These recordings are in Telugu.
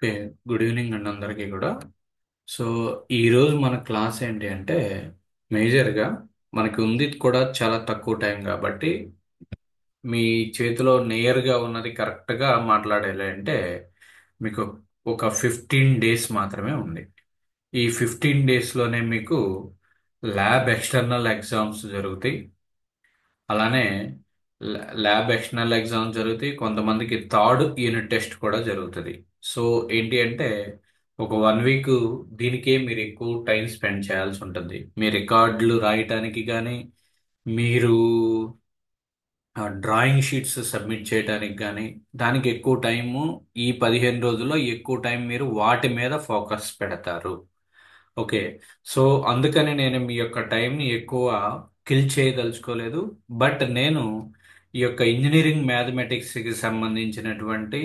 ఓకే. గుడ్ ఈవినింగ్ అండి అందరికీ కూడా. సో ఈరోజు మన క్లాస్ ఏంటి అంటే మేజర్గా మనకి ఉంది కూడా చాలా తక్కువ టైం కాబట్టి మీ చేతిలో నేరుగా ఉన్నది కరెక్ట్గా మాట్లాడాలి అంటే మీకు ఒక 15 డేస్ మాత్రమే ఉంది. ఈ 15 డేస్లోనే మీకు ల్యాబ్ ఎక్స్టర్నల్ ఎగ్జామ్స్ జరుగుతాయి. అలానే ల్యాబ్ ఎక్స్టర్నల్ ఎగ్జామ్స్ జరుగుతాయి. కొంతమందికి థర్డ్ యూనిట్ టెస్ట్ కూడా జరుగుతుంది. సో ఏంటి అంటే ఒక 1 వీక్ దీనికే మీరు ఎక్కువ టైం స్పెండ్ చేయాల్సి ఉంటుంది. మీ రికార్డులు రాయటానికి కానీ, మీరు డ్రాయింగ్ షీట్స్ సబ్మిట్ చేయడానికి కానీ దానికి ఎక్కువ టైము. ఈ 15 రోజుల్లో ఎక్కువ టైం మీరు వాటి మీద ఫోకస్ పెడతారు. ఓకే. సో అందుకని నేను మీ యొక్క టైంని ఎక్కువ కిల్ చేయదలుచుకోలేదు. బట్ నేను ఈ యొక్క ఇంజనీరింగ్ మ్యాథమెటిక్స్కి సంబంధించినటువంటి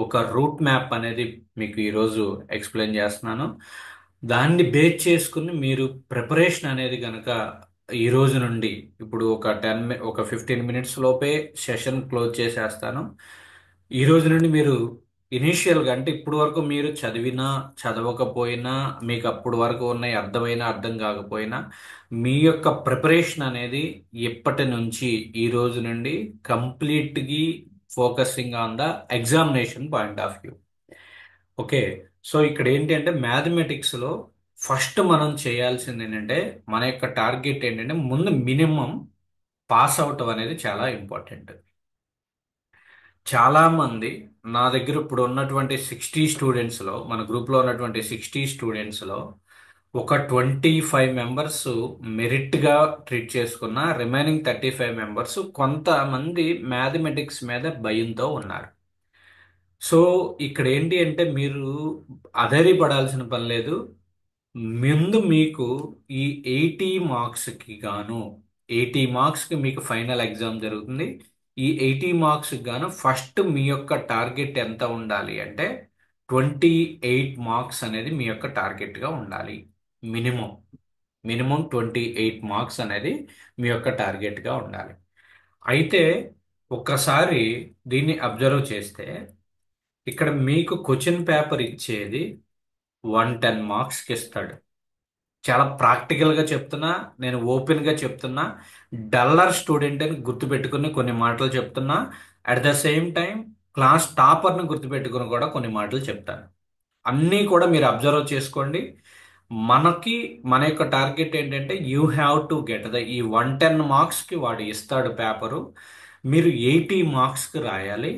ఒక రూట్ మ్యాప్ అనేది మీకు ఈరోజు ఎక్స్ప్లెయిన్ చేస్తున్నాను. దాన్ని బేస్ చేసుకుని మీరు ప్రిపరేషన్ అనేది కనుక ఈ రోజు నుండి ఇప్పుడు ఒక 15 మినిట్స్ లోపే సెషన్ క్లోజ్ చేసేస్తాను. ఈ రోజు నుండి మీరు ఇనీషియల్గా అంటే ఇప్పుడు వరకు మీరు చదివినా చదవకపోయినా మీకు అప్పుడు వరకు ఉన్నాయి అర్థమైనా అర్థం కాకపోయినా మీ యొక్క ప్రిపరేషన్ అనేది ఎప్పటి నుంచి ఈ రోజు నుండి కంప్లీట్గా focusing on the examination point of view. Okay. So ఇక్కడ ఏంటి అంటే మ్యాథమెటిక్స్లో ఫస్ట్ మనం చేయాల్సింది ఏంటంటే మన యొక్క టార్గెట్ ఏంటంటే ముందు మినిమం పాస్ అవటం అనేది చాలా ఇంపార్టెంట్. చాలా మంది నా దగ్గర ఇప్పుడు ఉన్నటువంటి 60 స్టూడెంట్స్లో మన గ్రూప్లో ఉన్నటువంటి 60 స్టూడెంట్స్లో ఒక 25 మెంబర్స్ మెరిట్గా ట్రీట్ చేసుకున్న రిమైనింగ్ 35 మెంబర్స్ కొంతమంది మ్యాథమెటిక్స్ మీద భయంతో ఉన్నారు. సో ఇక్కడ ఏంటి అంటే మీరు అధైర్య పడాల్సిన పని లేదు. ముందు మీకు ఈ 80 మార్క్స్కి గాను 80 మార్క్స్కి మీకు ఫైనల్ ఎగ్జామ్ జరుగుతుంది. ఈ 80 మార్క్స్కి గాను ఫస్ట్ మీ యొక్క టార్గెట్ ఎంత ఉండాలి అంటే 28 మార్క్స్ అనేది మీ యొక్క టార్గెట్గా ఉండాలి. మినిమం మినిమం 28 మార్క్స్ అనేది మీ యొక్క టార్గెట్గా ఉండాలి. అయితే ఒక్కసారి దీన్ని అబ్జర్వ్ చేస్తే ఇక్కడ మీకు క్వశ్చన్ పేపర్ ఇచ్చేది 110 మార్క్స్కి ఇస్తాడు. చాలా ప్రాక్టికల్గా చెప్తున్నా, నేను ఓపెన్గా చెప్తున్నా. డల్లర్ స్టూడెంట్ అని గుర్తుపెట్టుకుని కొన్ని మాటలు చెప్తున్నా. At the same time class టాపర్ని గుర్తుపెట్టుకుని కూడా కొన్ని మాటలు చెప్తాను. అన్నీ కూడా మీరు అబ్జర్వ్ చేసుకోండి. మనకి మన యొక్క టార్గెట్ ఏంటంటే యూ హ్యావ్ టు గెట్ ఈ 110 మార్క్స్కి వాడు ఇస్తాడు పేపరు. మీరు 80 మార్క్స్కి రాయాలి.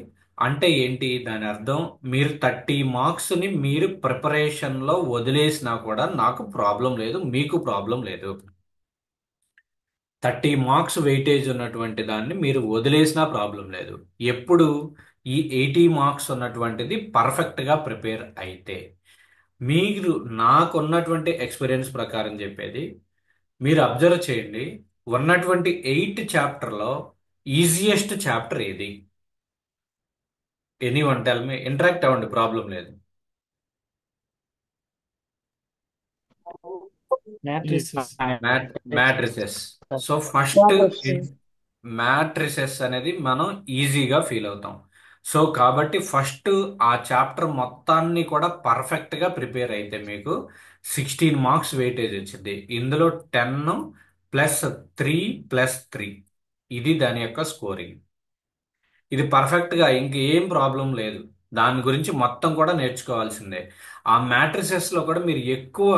అంటే ఏంటి దాని అర్థం? మీరు 30 మార్క్స్ని మీరు ప్రిపరేషన్లో వదిలేసినా కూడా నాకు ప్రాబ్లం లేదు, మీకు ప్రాబ్లం లేదు. 30 మార్క్స్ వెయిటేజ్ ఉన్నటువంటి దాన్ని మీరు వదిలేసినా ప్రాబ్లం లేదు. ఎప్పుడు ఈ 80 మార్క్స్ ఉన్నటువంటిది పర్ఫెక్ట్గా ప్రిపేర్ అయితే. మీరు నాకున్నటువంటి ఎక్స్పీరియన్స్ ప్రకారం చెప్పేది, మీరు అబ్జర్వ్ చేయండి. ఉన్నటువంటి 8 చాప్టర్లో ఈజియెస్ట్ చాప్టర్ ఏది? Any one tell me. Interact అవ్వండి, ప్రాబ్లం లేదు. Matrices. Matrices. So first matrices అనేది మనం ఈజీగా ఫీల్ అవుతాం. సో కాబట్టి ఫస్ట్ ఆ చాప్టర్ మొత్తాన్ని కూడా పర్ఫెక్ట్గా ప్రిపేర్ అయితే మీకు 16 మార్క్స్ వెయిటేజ్ వచ్చింది. ఇందులో 10 +3 +3 ఇది దాని యొక్క స్కోరింగ్. ఇది పర్ఫెక్ట్గా ఇంకేం ప్రాబ్లం లేదు. దాని గురించి మొత్తం కూడా నేర్చుకోవాల్సిందే. ఆ మ్యాట్రిసెస్లో కూడా మీరు ఎక్కువ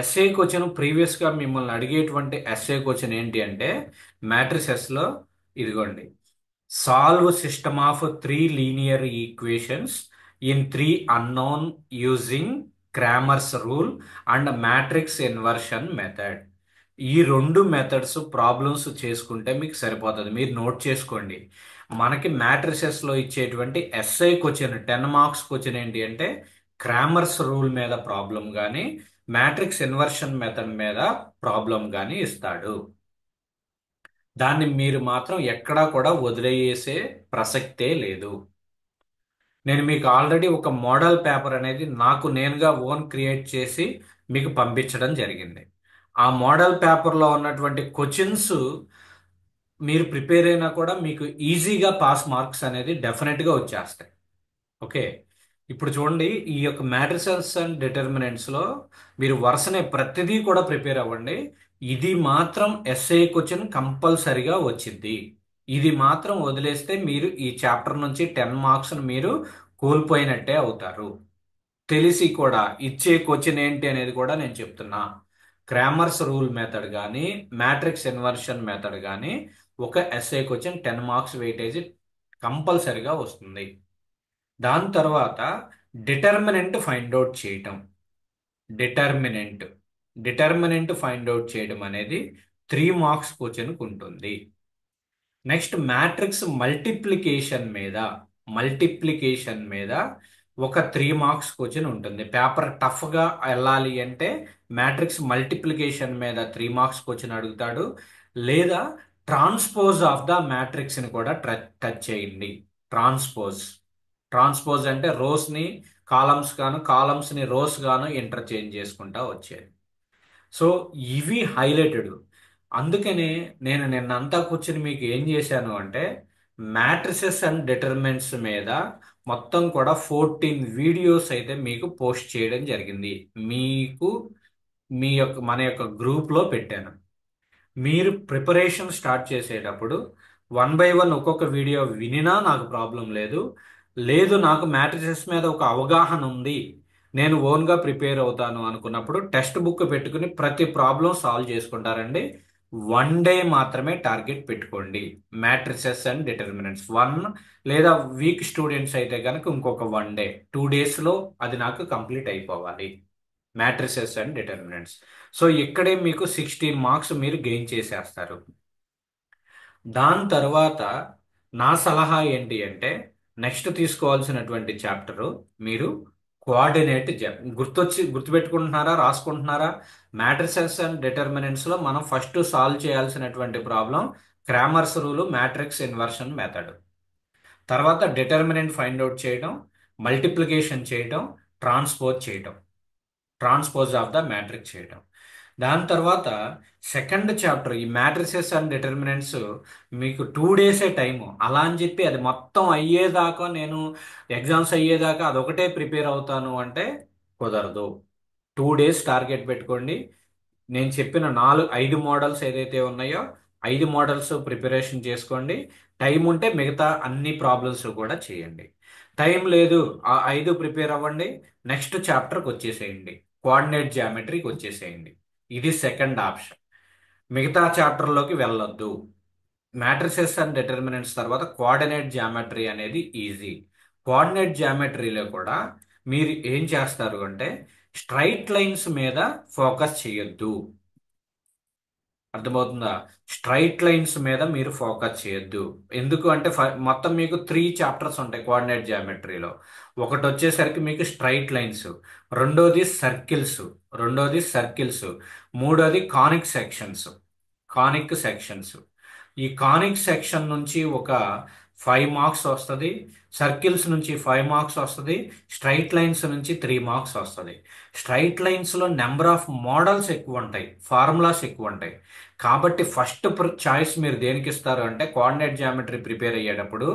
ఎస్ఏ క్వశ్చన్ ప్రీవియస్గా మిమ్మల్ని అడిగేటువంటి ఎస్ఏ క్వశ్చన్ ఏంటి అంటే మ్యాట్రిసెస్లో ఇదిగోండి, solve system of 3 linear equations in 3 unknown using Cramer's rule and matrix inversion method. ఈ రెండు మెథడ్స్ ప్రాబ్లమ్స్ చేసుకుంటే మీకు సరిపోతుంది. మీరు నోట్ చేసుకోండి. మనకి మ్యాట్రిసెస్లో ఇచ్చేటువంటి ఎస్ఐ క్వశ్చన్ 10 మార్క్స్ క్వశ్చన్ ఏంటి అంటే క్రామర్స్ రూల్ మీద ప్రాబ్లం కానీ మ్యాట్రిక్స్ ఇన్వర్షన్ మెథడ్ మీద ప్రాబ్లం కానీ ఇస్తాడు. దాన్ని మీరు మాత్రం ఎక్కడా కూడా వదిలేసే ప్రసక్తే లేదు. నేను మీకు ఆల్రెడీ ఒక మోడల్ పేపర్ అనేది నాకు నేనుగా ఓన్ క్రియేట్ చేసి మీకు పంపించడం జరిగింది. ఆ మోడల్ పేపర్లో ఉన్నటువంటి క్వశ్చన్స్ మీరు ప్రిపేర్ అయినా కూడా మీకు ఈజీగా పాస్ మార్క్స్ అనేది డెఫినెట్గా వచ్చేస్తాయి. ఓకే. ఇప్పుడు చూడండి, ఈ యొక్క మ్యాట్రిసెస్ అండ్ డిటర్మినెంట్స్ లో మీరు వరుసనే ప్రతిదీ కూడా ప్రిపేర్ అవ్వండి. ఇది మాత్రం ఎస్ఏ క్వశ్చన్ కంపల్సరిగా వచ్చింది. ఇది మాత్రం వదిలేస్తే మీరు ఈ చాప్టర్ నుంచి 10 మార్క్స్ మీరు కోల్పోయినట్టే అవుతారు. తెలిసి కూడా ఇచ్చే క్వశ్చన్ ఏంటి అనేది కూడా నేను చెప్తున్నా. క్రామర్స్ రూల్ మెథడ్ కానీ, మ్యాట్రిక్స్ ఇన్వర్షన్ మెథడ్ కానీ ఒక ఎస్ఏ క్వశ్చన్ 10 మార్క్స్ వెయిటేజ్ కంపల్సరిగా వస్తుంది. దాని తర్వాత డిటర్మినెంట్ ఫైండ్ అవుట్ చేయటం. డిటర్మినెంట్ డిటర్మినెంట్ ఫైండ్ అవుట్ చేయడం అనేది 3 మార్క్స్ క్వశ్చన్కి ఉంటుంది. నెక్స్ట్ మ్యాట్రిక్స్ మల్టిప్లికేషన్ మీద ఒక 3 మార్క్స్ క్వశ్చన్ ఉంటుంది. పేపర్ టఫ్గా వెళ్ళాలి అంటే మ్యాట్రిక్స్ మల్టిప్లికేషన్ మీద 3 మార్క్స్ క్వశ్చన్ అడుగుతాడు. లేదా ట్రాన్స్పోజ్ ఆఫ్ ద మ్యాట్రిక్స్ని కూడా టచ్ చేయండి. ట్రాన్స్పోజ్ ట్రాన్స్పోజ్ అంటే రోస్ని కాలమ్స్ గాను, కాలమ్స్ని రోస్ గాను ఇంటర్చేంజ్ చేసుకుంటా వచ్చేది. సో ఇవి హైలైటెడ్. అందుకనే నేను నిన్నంతా కూర్చుని మీకు ఏం చేశాను అంటే మ్యాట్రిసెస్ అండ్ డిటర్మినెంట్స్ మీద మొత్తం కూడా 14 వీడియోస్ అయితే మీకు పోస్ట్ చేయడం జరిగింది. మీకు మన యొక్క గ్రూప్లో పెట్టాను. మీరు ప్రిపరేషన్ స్టార్ట్ చేసేటప్పుడు 1 బై 1 ఒక్కొక్క వీడియో వినినా నాకు ప్రాబ్లం లేదు. లేదు నాకు మ్యాట్రిసెస్ మీద ఒక అవగాహన ఉంది, నేను ఓన్గా ప్రిపేర్ అవుతాను అనుకున్నప్పుడు టెక్స్ట్ బుక్ పెట్టుకుని ప్రతి ప్రాబ్లం సాల్వ్ చేసుకుంటారండి. 1 డే మాత్రమే టార్గెట్ పెట్టుకోండి. మ్యాట్రిసెస్ అండ్ డిటర్మినెంట్స్ లేదా వీక్ స్టూడెంట్స్ అయితే కనుక ఇంకొక 1 డే, 2 డేస్లో అది నాకు కంప్లీట్ అయిపోవాలి. Matrices and determinants. సో ఇక్కడే మీకు 16 మార్క్స్ మీరు గెయిన్ చేసేస్తారు. దాని తర్వాత నా సలహా ఏంటి అంటే నెక్స్ట్ తీసుకోవాల్సినటువంటి చాప్టరు మీరు కోఆర్డినేట్ గుర్తుపెట్టుకుంటున్నారా, రాసుకుంటున్నారా? మ్యాట్రిసెస్ అండ్ డిటర్మినెంట్స్ లో మనం ఫస్ట్ సాల్వ్ చేయాల్సినటువంటి problem Cramer's rule, matrix inversion method. తర్వాత డిటర్మినెంట్ ఫైండ్ అవుట్ చేయడం, మల్టిప్లికేషన్ చేయడం, ట్రాన్స్పోజ్ చేయడం, ట్రాన్స్పోజ్ ఆఫ్ ద మ్యాట్రిక్స్ చేయడం. దాని తర్వాత సెకండ్ చాప్టర్ ఈ మ్యాట్రిసెస్ అండ్ డిటర్మినెంట్స్ మీకు 2 డేసే టైము. అలా అని చెప్పి అది మొత్తం అయ్యేదాకా నేను ఎగ్జామ్స్ అయ్యేదాకా అదొకటే ప్రిపేర్ అవుతాను అంటే కుదరదు. 2 డేస్ టార్గెట్ పెట్టుకోండి. నేను చెప్పిన 5 మోడల్స్ ఏదైతే ఉన్నాయో 5 మోడల్స్ ప్రిపరేషన్ చేసుకోండి. టైం ఉంటే మిగతా అన్ని ప్రాబ్లమ్స్ కూడా చేయండి. టైం లేదు, ఆ 5 ప్రిపేర్ అవ్వండి. నెక్స్ట్ చాప్టర్కి వచ్చేసేయండి, కోఆర్డినేట్ జియోమెట్రీకి వచ్చేసేయండి. ఇది సెకండ్ ఆప్షన్. మిగతా చాప్టర్లోకి వెళ్ళొద్దు. మ్యాట్రిసెస్ అండ్ డిటర్మినెంట్స్ తర్వాత కోఆర్డినేట్ జియోమెట్రీ అనేది ఈజీ. కోఆర్డినేట్ జియోమెట్రీలో కూడా మీరు ఏం చేస్తారు అంటే స్ట్రైట్ లైన్స్ మీద ఫోకస్ చేయొద్దు. అర్థమవుతుందా? స్ట్రైట్ లైన్స్ మీద మీరు ఫోకస్ చేయొద్దు. ఎందుకు అంటే మొత్తం మీకు 3 చాప్టర్స్ ఉంటాయి కోఆర్డినేట్ జియోమెట్రీలో. ఒకటి వచ్చేసరికి మీకు స్ట్రైట్ లైన్స్, రెండోది సర్కిల్స్, మూడోది కానిక్ సెక్షన్స్. ఈ కానిక్ సెక్షన్ నుంచి ఒక 5 మార్క్స్ వస్తుంది, సర్కిల్స్ నుంచి 5 మార్క్స్ వస్తుంది, స్ట్రైట్ లైన్స్ నుంచి 3 మార్క్స్ వస్తుంది. స్ట్రైట్ లైన్స్లో నెంబర్ ఆఫ్ మోడల్స్ ఎక్కువ ఉంటాయి, ఫార్ములాస్ ఎక్కువ ఉంటాయి. కాబట్టి ఫస్ట్ చాయిస్ మీరు దేనికి ఇస్తారు అంటే కోఆర్డినేట్ జియోమెట్రీ ప్రిపేర్ అయ్యేటప్పుడు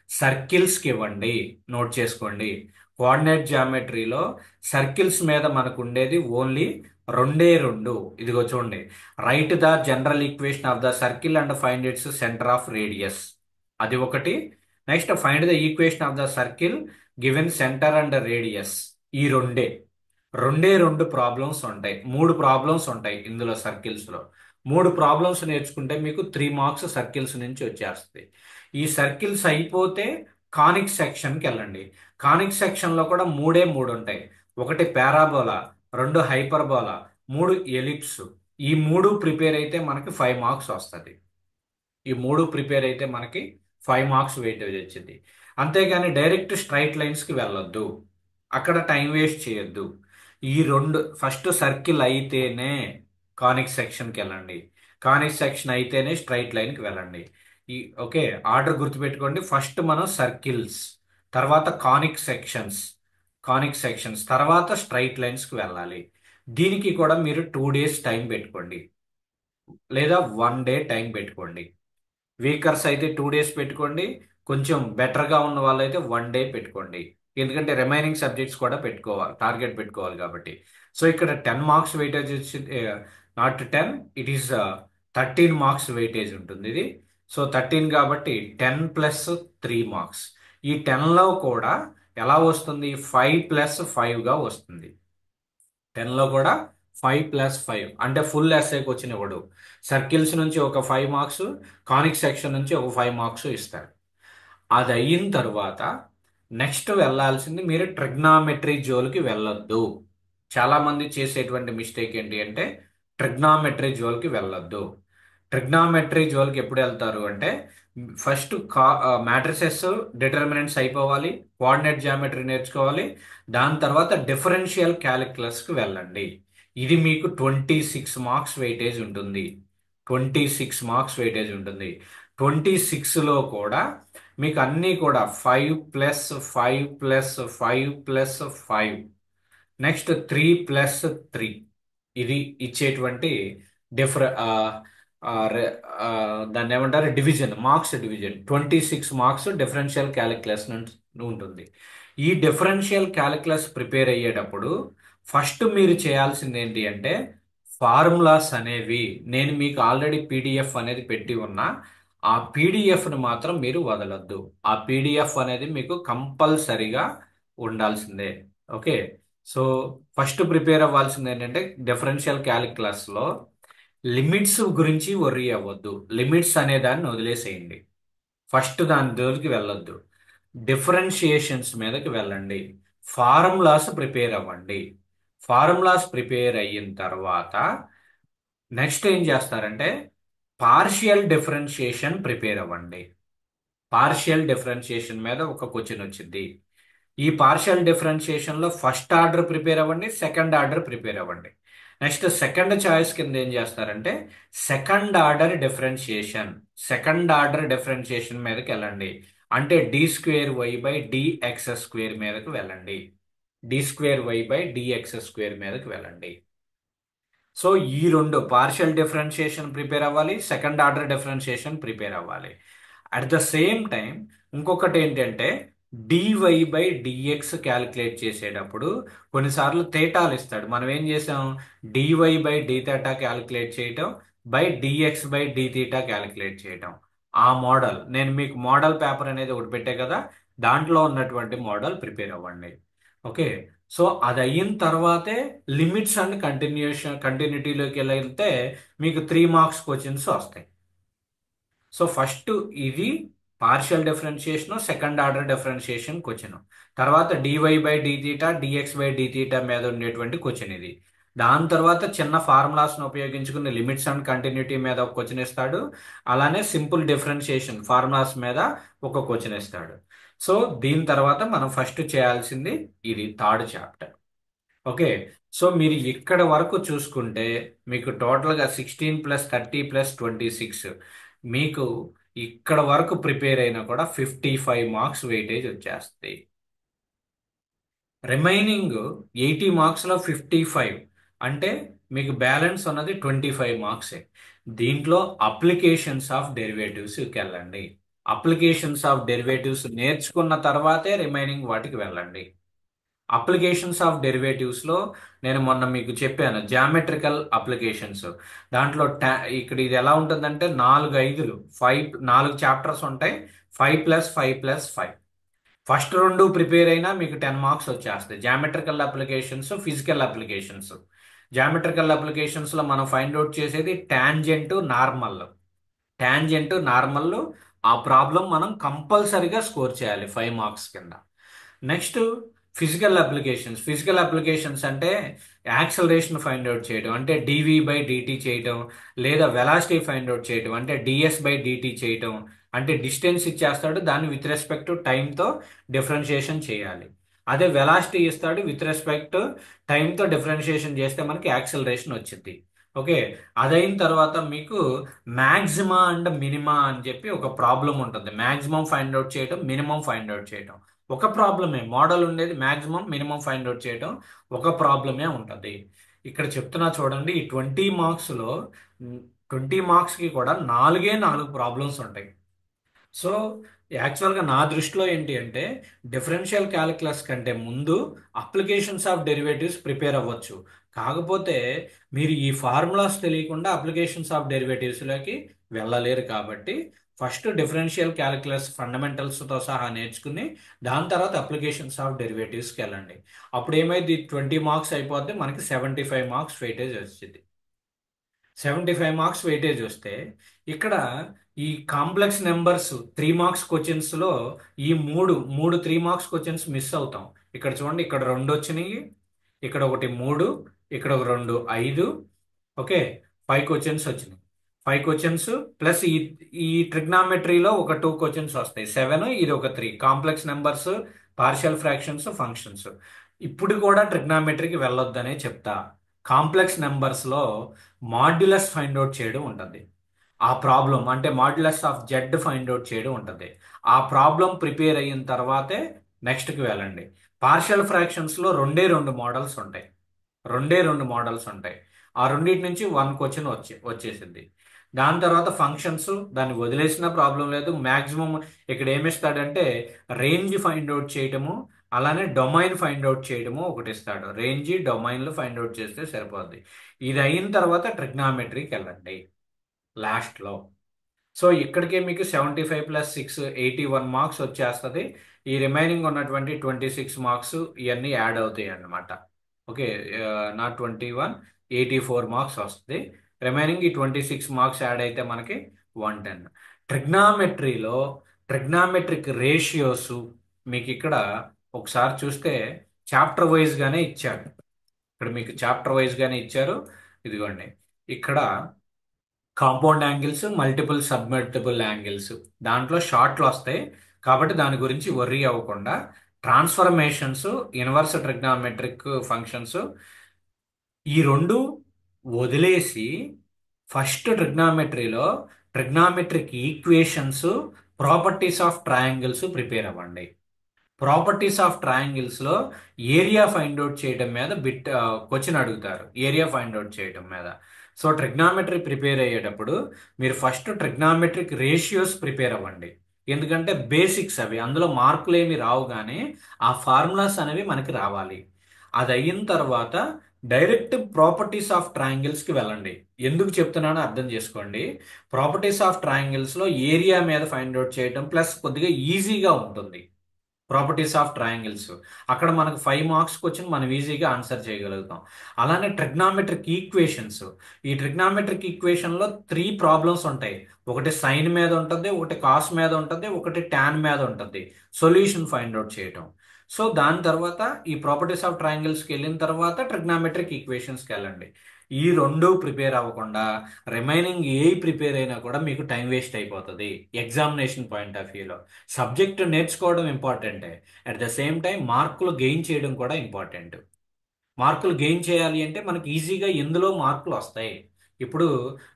సర్కిల్స్కి ఇవ్వండి. నోట్ చేసుకోండి, కోఆర్డినేట్ జియోమెట్రీలో సర్కిల్స్ మీద మనకు ఉండేది ఓన్లీ 2 ఇదిగో చూడండి. Right the general equation of the circle and find its centre of radius, అది ఒకటి. Next find the equation of the circle given centre and radius. ఈ రెండే ప్రాబ్లమ్స్ ఉంటాయి. 3 ప్రాబ్లమ్స్ ఉంటాయి ఇందులో సర్కిల్స్లో. 3 ప్రాబ్లమ్స్ నేర్చుకుంటే మీకు 3 మార్క్స్ సర్కిల్స్ నుంచి వచ్చేస్తుంది. ఈ సర్కిల్స్ అయిపోతే కానిక్ సెక్షన్కి వెళ్ళండి. కానిక్ సెక్షన్లో కూడా మూడే ఉంటాయి. ఒకటి పారాబోలా, 2 హైపర్బోలా, 3 ఎలిప్స్. ఈ 3 ప్రిపేర్ అయితే మనకి 5 మార్క్స్ వస్తుంది. ఈ 3 ప్రిపేర్ అయితే మనకి 5 మార్క్స్ వెయిటేజ్ వచ్చింది. అంతేగాని డైరెక్ట్ స్ట్రైట్ లైన్స్కి వెళ్ళొద్దు, అక్కడ టైం వేస్ట్ చేయొద్దు. ఫస్ట్ సర్కిల్ అయితేనే కానిక్ సెక్షన్కి వెళ్ళండి, కానిక్ సెక్షన్ అయితేనే స్ట్రైట్ లైన్కి వెళ్ళండి. ఓకే, ఆర్డర్ గుర్తుపెట్టుకోండి. ఫస్ట్ మనం సర్కిల్స్, తర్వాత కానిక్ సెక్షన్స్ తర్వాత స్ట్రైట్ లైన్స్కి వెళ్ళాలి. దీనికి కూడా మీరు 2 డేస్ టైం పెట్టుకోండి, లేదా 1 డే టైం పెట్టుకోండి. వీకర్స్ అయితే 2 డేస్ పెట్టుకోండి, కొంచెం బెటర్గా ఉన్న వాళ్ళైతే 1 డే పెట్టుకోండి. ఎందుకంటే రిమైనింగ్ సబ్జెక్ట్స్ కూడా పెట్టుకోవాలి, టార్గెట్ పెట్టుకోవాలి కాబట్టి. సో ఇక్కడ 10 మార్క్స్ వెయిటేజ్ వచ్చింది, not 10, it is 13 marks weightage ఉంటుంది ఇది. సో 13 కాబట్టి 10 + 3 మార్క్స్. ఈ 10లో కూడా ఎలా వస్తుంది, 5 + 5గా వస్తుంది. 10లో కూడా 5 + 5 అంటే ఫుల్ ఎస్ఏకి వచ్చిన ఇవ్వడు. సర్కిల్స్ నుంచి ఒక 5 మార్క్స్, కానిక్ సెక్షన్ నుంచి ఒక 5 మార్క్స్ ఇస్తాడు. అది అయిన తర్వాత నెక్స్ట్ వెళ్ళాల్సింది మీరు ట్రిగ్నామెట్రీ జోలికి వెళ్ళొద్దు. చాలా మంది చేసేటువంటి మిస్టేక్ ఏంటి అంటే ట్రిగ్నామెట్రీ జోలికి వెళ్ళొద్దు. ట్రిగ్నామెట్రీ జోలికి ఎప్పుడు వెళ్తారు అంటే ఫస్ట్ మ్యాట్రిసెస్ డిటర్మినెంట్స్ అయిపోవాలి, కోఆర్డినేట్ జామెట్రీ నేర్చుకోవాలి, దాని తర్వాత డిఫరెన్షియల్ క్యాలిక్యులస్కి వెళ్ళండి. ఇది మీకు 26 మార్క్స్ వెయిటేజ్ ఉంటుంది. 26 మార్క్స్ వెయిటేజ్ ఉంటుంది. 26లో కూడా మీకు అన్నీ కూడా 5 + 5 + 5 + 5, నెక్స్ట్ 3 + 3, ఇది ఇచ్చేటువంటి డిఫర ఆ, ఆ, రె- ఆ, దాన్ని ఏమంటారు, division, marks division. 26 marks differential calculus ఉంటుంది. ఈ డిఫరెన్షియల్ క్యాలిక్యులస్ ప్రిపేర్ అయ్యేటప్పుడు ఫస్ట్ మీరు చేయాల్సింది ఏంటి అంటే ఫార్ములాస్ అనేవి నేను మీకు ఆల్రెడీ పీడిఎఫ్ అనేది పెట్టి ఉన్నా. ఆ పీడిఎఫ్ని మాత్రం మీరు వదలొద్దు. ఆ పీడిఎఫ్ అనేది మీకు కంపల్సరిగా ఉండాల్సిందే. ఓకే. సో ఫస్ట్ ప్రిపేర్ అవ్వాల్సింది ఏంటంటే డిఫరెన్షియల్ క్యాలిక్యులస్లో లిమిట్స్ గురించి వర్రీ అవ్వద్దు. లిమిట్స్ అనే దాన్ని వదిలేసేయండి. ఫస్ట్ దాని జోలికి వెళ్ళొద్దు. డిఫరెన్షియేషన్స్ మీదకి వెళ్ళండి. ఫార్ములాస్ ప్రిపేర్ అవ్వండి. ఫార్ములాస్ ప్రిపేర్ అయిన తర్వాత నెక్స్ట్ ఏం చేస్తారంటే పార్షియల్ డిఫరెన్షియేషన్ ప్రిపేర్ అవ్వండి. పార్షియల్ డిఫరెన్షియేషన్ మీద ఒక క్వశ్చన్ వచ్చింది. ఈ పార్షియల్ డిఫరెన్షియేషన్ లో ఫస్ట్ ఆర్డర్ ప్రిపేర్ అవ్వండి, సెకండ్ ఆర్డర్ ప్రిపేర్ అవ్వండి. నెక్స్ట్ సెకండ్ చాయిస్ కింద ఏం చేస్తారంటే సెకండ్ ఆర్డర్ డిఫరెన్షియేషన్ మీదకి వెళ్ళండి. అంటే d²y/dx² మీదకి వెళ్ళండి. d²y/dx² మీదకి వెళ్ళండి. సో ఈ రెండు పార్షియల్ డిఫరెన్షియేషన్ ప్రిపేర్ అవ్వాలి, సెకండ్ ఆర్డర్ డిఫరెన్షియేషన్ ప్రిపేర్ అవ్వాలి. అట్ ద సేమ్ టైం ఇంకొకటి ఏంటంటే dy/dx క్యాలిక్యులేట్ చేసేటప్పుడు కొన్నిసార్లు తేటాలు ఇస్తాడు. మనం ఏం చేసాం, dy/dθ క్యాలిక్యులేట్ చేయటం dx/dθ క్యాలిక్యులేట్ చేయటం. ఆ మోడల్ నేను మీకు మోడల్ పేపర్ అనేది ఒకటి పెట్టే కదా, దాంట్లో ఉన్నటువంటి మోడల్ ప్రిపేర్ అవ్వండి. ఓకే. సో అది అయిన తర్వాతే లిమిట్స్ అండ్ కంటిన్యూటీలోకి వెళ్తే మీకు 3 మార్క్స్ క్వశ్చన్స్ వస్తాయి. సో ఫస్ట్ ఇది partial differentiation, second order differentiation question. తర్వాత dy/dθ dx/dθ మీద ఉండేటువంటి క్వశ్చన్ ఇది. దాని తర్వాత చిన్న ఫార్ములాస్ను ఉపయోగించుకుని లిమిట్స్ అండ్ కంటిన్యూటీ మీద ఒక క్వశ్చన్ ఇస్తాడు. అలానే సింపుల్ డిఫరెన్షియేషన్ ఫార్ములాస్ మీద ఒక క్వశ్చన్ ఇస్తాడు. సో దీని తర్వాత మనం ఫస్ట్ చేయాల్సింది ఇది థర్డ్ చాప్టర్. ఓకే. సో మీరు ఇక్కడ వరకు చూసుకుంటే మీకు టోటల్గా 16 + 30 + 26, మీకు ఇక్కడ వరకు ప్రిపేర్ అయినా కూడా 55 మార్క్స్ వెయిటేజ్ వచ్చేస్తుంది. రిమైనింగ్ 80 మార్క్స్లో 55 అంటే మీకు బ్యాలెన్స్ ఉన్నది 25 మార్క్సే. దీంట్లో అప్లికేషన్స్ ఆఫ్ డెరివేటివ్స్కి వెళ్ళండి. అప్లికేషన్స్ ఆఫ్ డెరివేటివ్స్ నేర్చుకున్న తర్వాతే రిమైనింగ్ వాటికి వెళ్ళండి. అప్లికేషన్స్ ఆఫ్ డెరివేటివ్స్ లో నేను మొన్న మీకు చెప్పాను జామెట్రికల్ అప్లికేషన్స్. దాంట్లో ఇక్కడ ఇది ఎలా ఉంటుందంటే 4 5 4 చాప్టర్స్ ఉంటాయి. 5 + 5 + 5. ఫస్ట్ రెండు ప్రిపేర్ అయినా మీకు 10 మార్క్స్ వచ్చేస్తాయి. Geometrical applications, physical applications. Geometrical applications లో మనం ఫైండ్ అవుట్ చేసేది టాంజెంట్ నార్మల్. ఆ ప్రాబ్లం మనం కంపల్సరీగా స్కోర్ చేయాలి 5 మార్క్స్ కింద. నెక్స్ట్ ఫిజికల్ అప్లికేషన్స్ అంటే యాక్సలరేషన్ ఫైండ్ అవుట్ చేయడం అంటే dv/dt చేయటం, లేదా వెలాసిటీ ఫైండ్ అవుట్ చేయటం అంటే ds/dt చేయటం. అంటే డిస్టెన్స్ ఇచ్చేస్తాడు, దాన్ని విత్ రెస్పెక్ట్ టు టైంతో డిఫరెన్షియేషన్ చేయాలి. అదే వెలాసిటీ ఇస్తాడు, విత్ రెస్పెక్ట్ టైంతో డిఫరెన్షియేషన్ చేస్తే మనకి యాక్సలరేషన్ వచ్చింది. ఓకే. అదైన తర్వాత మీకు మ్యాక్సిమా అండ్ మినిమా అని చెప్పి ఒక ప్రాబ్లం ఉంటుంది. మ్యాక్సిమం ఫైండ్ అవుట్ చేయడం, మినిమం ఫైండ్ అవుట్ చేయడం ఒక ప్రాబ్లమే. మోడల్ ఉండేది మ్యాక్సిమం మినిమం ఫైండ్ అవుట్ చేయడం ఒక ప్రాబ్లమే ఉంటుంది. ఇక్కడ చెప్తున్నా చూడండి, ఈ 20 మార్క్స్లో 20 మార్క్స్కి కూడా 4 ప్రాబ్లమ్స్ ఉంటాయి. సో యాక్చువల్గా నా దృష్టిలో ఏంటి అంటే డిఫరెన్షియల్ క్యాలిక్యులస్ కంటే ముందు అప్లికేషన్స్ ఆఫ్ డెరివేటివ్స్ ప్రిపేర్ అవ్వచ్చు. కాకపోతే మీరు ఈ ఫార్ములాస్ తెలియకుండా అప్లికేషన్స్ ఆఫ్ డెరివేటివ్స్లోకి వెళ్ళలేరు. కాబట్టి ఫస్ట్ డిఫరెన్షియల్ క్యాలిక్యులస్ ఫండమెంటల్స్తో సహా నేర్చుకుని దాని తర్వాత అప్లికేషన్స్ ఆఫ్ డెరివేటివ్స్కి వెళ్ళండి. అప్పుడు ఏమైంది, 20 మార్క్స్ అయిపోతే మనకి 75 మార్క్స్ వెయిటేజ్ వచ్చింది. 75 మార్క్స్ వెయిటేజ్ వస్తే ఇక్కడ ఈ కాంప్లెక్స్ నెంబర్స్ 3 మార్క్స్ క్వశ్చన్స్లో ఈ మూడు మూడు 3 మార్క్స్ క్వశ్చన్స్ మిస్ అవుతాం. ఇక్కడ చూడండి, ఇక్కడ రెండు వచ్చినాయి, ఇక్కడ ఒకటి మూడు, ఇక్కడ ఒక రెండు ఐదు. ఓకే, 5 క్వశ్చన్స్ వచ్చినాయి. 5 క్వశ్చన్స్ ప్లస్ ఈ ట్రిగ్నామెట్రీలో ఒక 2 క్వశ్చన్స్ వస్తాయి, 7, ఇది ఒక 3 complex numbers, partial fractions, functions. ఇప్పుడు కూడా ట్రిగ్నామెట్రీకి వెళ్ళొద్దనే చెప్తా. కాంప్లెక్స్ నెంబర్స్లో మాడ్యులస్ ఫైండ్ అవుట్ చేయడం ఉంటుంది. ఆ ప్రాబ్లం అంటే modulus of Z find out చేయడం ఉంటుంది. ఆ ప్రాబ్లం ప్రిపేర్ అయిన తర్వాతే నెక్స్ట్కి వెళ్ళండి. పార్షియల్ ఫ్రాక్షన్స్లో రెండు మోడల్స్ ఉంటాయి. రెండు మోడల్స్ ఉంటాయి. ఆ రెండింటి నుంచి 1 క్వశ్చన్ వచ్చేసింది. దాని తర్వాత ఫంక్షన్స్, దాన్ని వదిలేసిన ప్రాబ్లం లేదు. మ్యాక్సిమం ఇక్కడ ఏమిస్తాడంటే రేంజ్ ఫైండ్ అవుట్ చేయటము, అలానే డొమైన్ ఫైండ్ అవుట్ చేయడము ఒకటి ఇస్తాడు. రేంజ్ డొమైన్లు ఫైండ్ అవుట్ చేస్తే సరిపోద్ది. ఇది అయిన తర్వాత ట్రిగ్నామెట్రీకి వెళ్ళండి లాస్ట్లో. సో ఇక్కడికే మీకు 75 + 6 81 మార్క్స్ వచ్చేస్తుంది. ఈ రిమైనింగ్ ఉన్నటువంటి 26 మార్క్స్ ఇవన్నీ యాడ్ అవుతాయి అన్నమాట. ఓకే, నాట్ 21, 84 మార్క్స్ వస్తుంది. రిమైనింగ్ ఈ 26 మార్క్స్ యాడ్ అయితే మనకి 110. ట్రిగ్నామెట్రీలో ట్రిగ్నామెట్రిక్ రేషియోస్ మీకు ఇక్కడ ఒకసారి చూస్తే చాప్టర్ వైజ్గానే ఇచ్చాడు. ఇక్కడ మీకు చాప్టర్ వైజ్గానే ఇచ్చారు. ఇదిగోండి, ఇక్కడ కాంపౌండ్ యాంగిల్స్, మల్టిపుల్ సబ్మల్టిపుల్ యాంగిల్స్, దాంట్లో షార్ట్లు వస్తాయి. కాబట్టి దాని గురించి వర్రీ అవ్వకుండా ట్రాన్స్ఫర్మేషన్స్, ఇన్వర్స్ ట్రిగ్నామెట్రిక్ ఫంక్షన్స్ ఈ రెండు వదిలేసి ఫస్ట్ ట్రిగ్నామెట్రీలో trigonometric equations, properties of triangles prepare అవ్వండి. ప్రాపర్టీస్ ఆఫ్ ట్రయాంగిల్స్ లో ఏరియా ఫైండ్ అవుట్ చేయడం మీద క్వశ్చన్ అడుగుతారు, ఏరియా ఫైండ్ అవుట్ చేయడం మీద. సో ట్రిగ్నామెట్రీ ప్రిపేర్ అయ్యేటప్పుడు మీరు ఫస్ట్ ట్రిగ్నామెట్రిక్ రేషియోస్ ప్రిపేర్ అవ్వండి. ఎందుకంటే బేసిక్స్ అవి, అందులో మార్కులు ఏమి రావు, కానీ ఆ ఫార్ములాస్ అనేవి మనకి రావాలి. అది అయిన తర్వాత డైరెక్ట్ ప్రాపర్టీస్ ఆఫ్ ట్రయాంగిల్స్కి వెళ్ళండి. ఎందుకు చెప్తున్నానో అర్థం చేసుకోండి. ప్రాపర్టీస్ ఆఫ్ ట్రయాంగిల్స్లో ఏరియా మీద ఫైండ్ అవుట్ చేయడం ప్లస్ కొద్దిగా ఈజీగా ఉంటుంది. ప్రాపర్టీస్ ఆఫ్ ట్రయాంగిల్స్ అక్కడ మనకు 5 మార్క్స్ క్వశ్చన్ మనం ఈజీగా ఆన్సర్ చేయగలుగుతాం. అలానే ట్రిగ్నామెట్రిక్ ఈక్వేషన్స్, ఈ ట్రిగ్నామెట్రిక్ ఈక్వేషన్లో 3 ప్రాబ్లమ్స్ ఉంటాయి. ఒకటి సైన్ మీద ఉంటుంది, ఒకటి కాస్ మీద ఉంటుంది, ఒకటి టాన్ మీద ఉంటుంది. సొల్యూషన్ ఫైండ్ అవుట్ చేయటం. సో దాని తర్వాత ఈ ప్రాపర్టీస్ ఆఫ్ ట్రయాంగిల్స్కి వెళ్ళిన తర్వాత ట్రిగ్నామెట్రిక్ ఈక్వేషన్స్కి వెళ్ళండి. ఈ రెండు ప్రిపేర్ అవ్వకుండా రిమైనింగ్ ఏ ప్రిపేర్ అయినా కూడా మీకు టైం వేస్ట్ అయిపోతుంది ఎగ్జామినేషన్ పాయింట్ ఆఫ్ వ్యూలో. సబ్జెక్ట్ నేర్చుకోవడం ఇంపార్టెంటే, అట్ ద సేమ్ టైం మార్కులు గెయిన్ చేయడం కూడా ఇంపార్టెంట్. మార్కులు గెయిన్ చేయాలి అంటే మనకి ఈజీగా ఎందులో మార్కులు వస్తాయి. ఇప్పుడు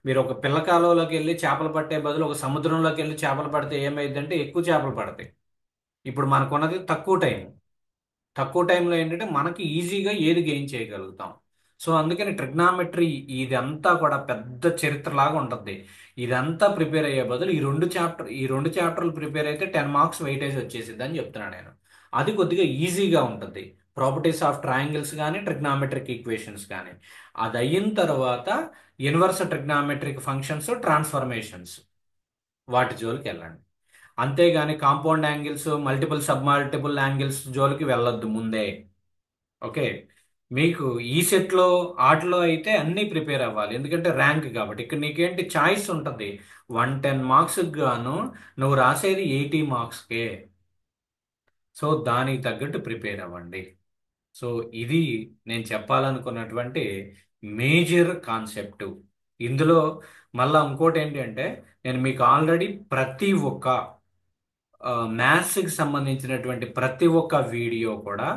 మీరు ఒక పిల్ల కాలువలోకి వెళ్ళి చేపలు పట్టే బదులు ఒక సముద్రంలోకి వెళ్ళి చేపలు పడితే ఏమైందంటే ఎక్కువ చేపలు పడతాయి. ఇప్పుడు మనకున్నది తక్కువ టైం. తక్కువ టైంలో ఏంటంటే మనకి ఈజీగా ఏది గెయిన్ చేయగలుగుతాం. సో అందుకని ట్రిగ్నామెట్రీ ఇదంతా కూడా పెద్ద చరిత్రలాగా ఉంటుంది. ఇదంతా ప్రిపేర్ అయ్యే బదులు ఈ రెండు చాప్టర్లు ప్రిపేర్ అయితే 10 మార్క్స్ వెయిటేజ్ వచ్చేసిద్ది అని చెప్తున్నాను నేను. అది కొద్దిగా ఈజీగా ఉంటుంది. ప్రాపర్టీస్ ఆఫ్ ట్రయాంగిల్స్ కానీ ట్రిగ్నామెట్రిక్ ఈక్వేషన్స్ కానీ. అది అయిన తర్వాత ఇన్వర్స్ ట్రిగ్నామెట్రిక్ ఫంక్షన్స్, ట్రాన్స్ఫర్మేషన్స్, వాటి జోలికి వెళ్ళండి. అంతేగాని compound angles, multiple sub multiple angles జోలికి వెళ్ళొద్దు ముందే. ఓకే, మీకు ఈ సెట్లో ఆటలో అయితే అన్నీ ప్రిపేర్ అవ్వాలి, ఎందుకంటే ర్యాంక్ కాబట్టి. ఇక్కడ నీకేంటి చాయిస్ ఉంటుంది. 110 మార్క్స్కి గాను నువ్వు రాసేది 80 మార్క్స్కే. సో దానికి తగ్గట్టు ప్రిపేర్ అవ్వండి. సో ఇది నేను చెప్పాలనుకున్నటువంటి మేజర్ కాన్సెప్ట్. ఇందులో మళ్ళీ ఇంకోటి ఏంటంటే నేను మీకు ఆల్రెడీ ప్రతి ఒక్క మ్యాథ్స్కి సంబంధించినటువంటి ప్రతి ఒక్క వీడియో కూడా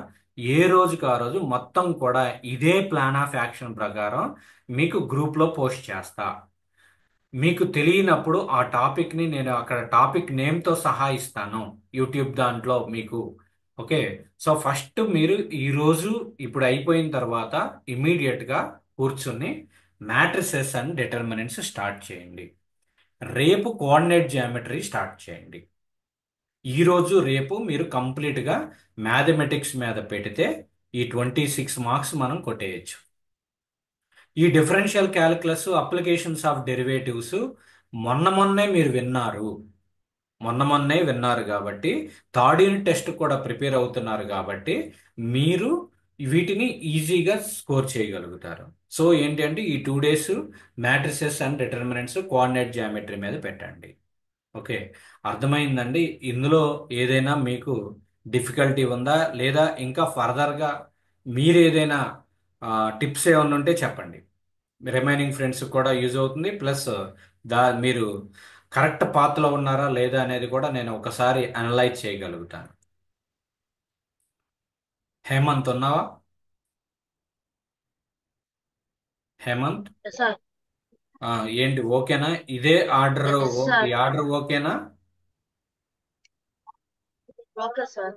ఏ రోజుకి ఆ రోజు మొత్తం కూడా ఇదే ప్లాన్ ఆఫ్ యాక్షన్ ప్రకారం మీకు గ్రూప్లో పోస్ట్ చేస్తా. మీకు తెలియనప్పుడు ఆ టాపిక్ని నేను అక్కడ టాపిక్ నేమ్తో సహా ఇస్తాను యూట్యూబ్ దాంట్లో మీకు. ఓకే, సో ఫస్ట్ మీరు ఈరోజు ఇప్పుడు అయిపోయిన తర్వాత ఇమీడియట్గా కూర్చుని మ్యాట్రిసెస్ అండ్ డిటర్మినెంట్స్ స్టార్ట్ చేయండి. రేపు కోఆర్డినేట్ జియోమెట్రీ స్టార్ట్ చేయండి. ఈరోజు రేపు మీరు కంప్లీట్గా మ్యాథమెటిక్స్ మీద పెడితే ఈ 26 మార్క్స్ మనం కొట్టేయచ్చు. ఈ differential calculus, applications of derivatives మొన్నే మీరు విన్నారు. మొన్నే విన్నారు కాబట్టి థర్డ్ యూనిట్ టెస్ట్ కూడా ప్రిపేర్ అవుతున్నారు కాబట్టి మీరు వీటిని ఈజీగా స్కోర్ చేయగలుగుతారు. సో ఏంటి అంటే ఈ 2 days matrices and determinants coordinate geometry మీద పెట్టండి. ఓకే, అర్థమైందండి. ఇందులో ఏదైనా మీకు డిఫికల్టీ ఉందా, లేదా ఇంకా ఫర్దర్గా మీరు ఏదైనా టిప్స్ ఏమైనా ఉంటే చెప్పండి. రిమైనింగ్ ఫ్రెండ్స్ కూడా యూజ్ అవుతుంది. ప్లస్ మీరు కరెక్ట్ పాత్లో ఉన్నారా లేదా అనేది కూడా నేను ఒకసారి అనలైజ్ చేయగలుగుతాను. హేమంత్ ఉన్నావా? Hemanth, yes sir. ఆ, ఏంటి ఓకేనా? ఇదే ఆర్డర్, ఎస్ ఈ సార్. ఆర్డర్ ఓకేనా? Okay sir.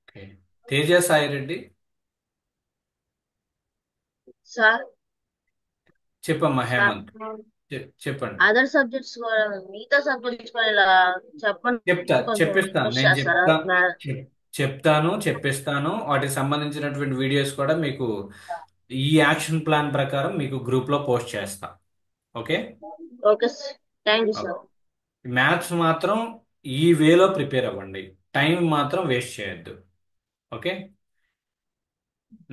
Okay. Teja Sai Reddy, sir. చెప్పమ్మా. సార్, హేమంత్, చెప్పండి. అదర్ సబ్జెక్ట్స్ కూడా, మిగతా సబ్జెక్ట్స్ కూడా ఇలా చెప్తా, చెప్పండి, కొంచెం చెప్పిస్తాను. రిక్వెస్ట్ నేను చేస్తారా? చెప్తా, చెప్తాను, చెప్పిస్తాను. వాటికి సంబంధించినటువంటి వీడియోస్ కూడా మీకు ఈ యాక్షన్ ప్లాన్ ప్రకారం మీకు గ్రూప్లో పోస్ట్ చేస్తా. Okay. Okay sir. Thank you sir. Maths మాత్రం ఈ వేలో ప్రిపేర్ అవ్వండి. టైం మాత్రం వేస్ట్ చేయొద్దు. ఓకే.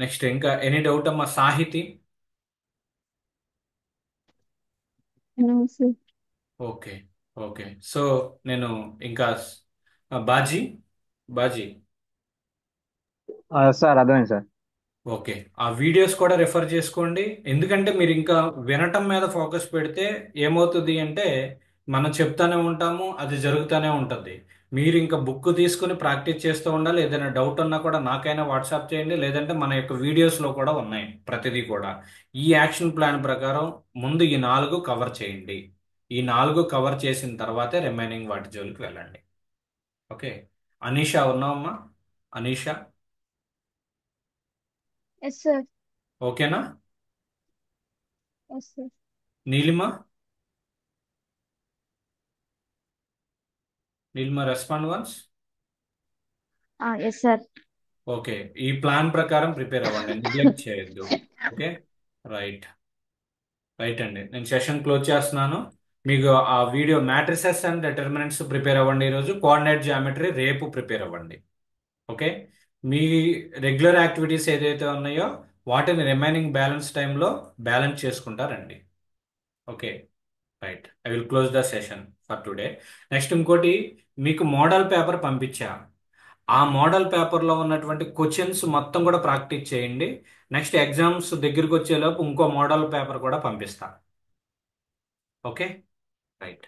నెక్స్ట్ ఇంకా ఎనీ డౌట్ అమ్మా? Sahithi. Sir. Okay. Okay. So నేను ఇంకా బాజీ, బాజీ. సార్ అర్థమైంది సార్. ఓకే. ఆ వీడియోస్ కూడా రెఫర్ చేసుకోండి. ఎందుకంటే మీరు ఇంకా వినటం మీద ఫోకస్ పెడితే ఏమవుతుంది అంటే మనం చెప్తానే ఉంటాము, అది జరుగుతూనే ఉంటుంది. మీరు ఇంకా బుక్ తీసుకుని ప్రాక్టీస్ చేస్తూ ఉండాలి. ఏదైనా డౌట్ ఉన్నా కూడా నాకైనా వాట్సాప్ చేయండి, లేదంటే మన యొక్క వీడియోస్లో కూడా ఉన్నాయి ప్రతిదీ కూడా. ఈ యాక్షన్ ప్లాన్ ప్రకారం ముందు ఈ 4 కవర్ చేయండి. ఈ 4 కవర్ చేసిన తర్వాతే రిమైనింగ్ వాటి జోలికి వెళ్ళండి. ఓకే. అనీషా ఉన్నావమ్మా? Anisha, yes sir. ఓకేనా? Yes sir. Neelima, Neelima respond once. Yes sir. Okay. ఈ ప్లాన్ ప్రకారం ప్రిపేర్ అవ్వండి, నెగ్లెక్ట్ చేయొద్దు. ఓకే. రైట్. రైట్ అండి, నేను సెషన్ క్లోజ్ చేస్తున్నాను. మీకు ఆ video matrices and determinants prepare అవ్వండి ఈరోజు. కోఆర్డినేట్ జామెట్రీ రేపు ప్రిపేర్ అవ్వండి. ఓకే. మీ రెగ్యులర్ యాక్టివిటీస్ ఏదైతే ఉన్నాయో వాటిని రిమైనింగ్ బ్యాలెన్స్ టైంలో బ్యాలెన్స్ చేసుకుంటారండి. Okay. Right, I will close the session for today. Next ఇంకోటి, మీకు మోడల్ పేపర్ పంపించా. ఆ మోడల్ పేపర్లో ఉన్నటువంటి క్వశ్చన్స్ మొత్తం కూడా ప్రాక్టీస్ చేయండి. నెక్స్ట్ ఎగ్జామ్స్ దగ్గరికి వచ్చేలోపు ఇంకో మోడల్ పేపర్ కూడా పంపిస్తా. ఓకే. రైట్.